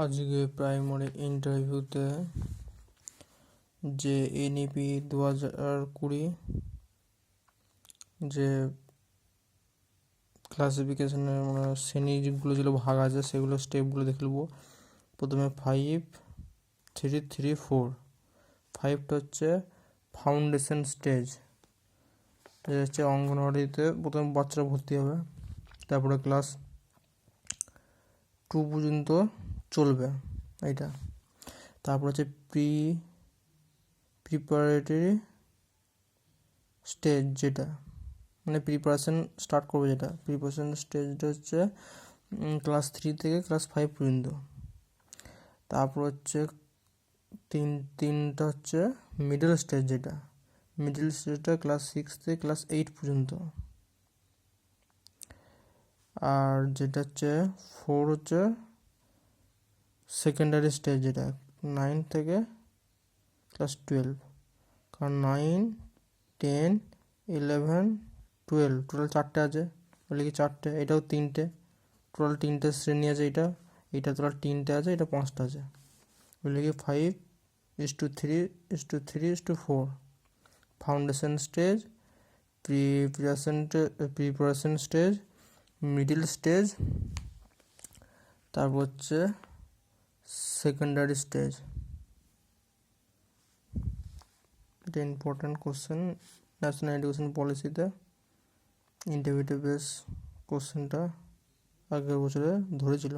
আজকে প্রাইমারি ইন্টারভিউতে যে এনইপি 2020 যে ক্লাসিফিকেশনের শ্রেণীগুলো যেগুলো ভাগ আছে সেগুলো স্টেপগুলো দেখে নেবো। প্রথমে 5-3-3-4। 5টা হচ্ছে ফাউন্ডেশন স্টেজ, এটা হচ্ছে অঙ্গনওয়াড়িতে প্রথমে বাচ্চারা ভর্তি হবে, তারপরে ক্লাস 2 পর্যন্ত চলবে এইটা। তারপর হচ্ছে প্রিপারেটরি স্টেজ, যেটা মানে প্রিপারেশন স্টার্ট করবে, যেটা প্রিপারেশন স্টেজটা হচ্ছে ক্লাস 3 থেকে ক্লাস 5 পর্যন্ত। তারপর হচ্ছে তিনটা হচ্ছে মিডল স্টেজ, যেটা মিডল স্টেজটা ক্লাস 6 থেকে ক্লাস 8 পর্যন্ত। আর যেটা হচ্ছে 4 হচ্ছে সেকেন্ডারি স্টেজ, যেটা 9 থেকে ক্লাস 12। কারণ 9, 10, 11, 12 টোটাল 4টে আছে, বলে কি 4টে, এটাও 3টে, টোটাল 3টে শ্রেণী আছে। এটা টোটাল 3টে আছে, এটা 5টা আছে, বলে কি 5:3:3:4। Foundation stage, preparation stage, middle stage, তারপর হচ্ছে সেকেন্ডারি স্টেজ। এটা ইম্পর্টেন্ট কোশ্চেন, ন্যাশনাল এডুকেশন পলিসিতে ইন্টারভিউতে বেশ কোশ্চেনটা আগের বছরে ধরেছিল।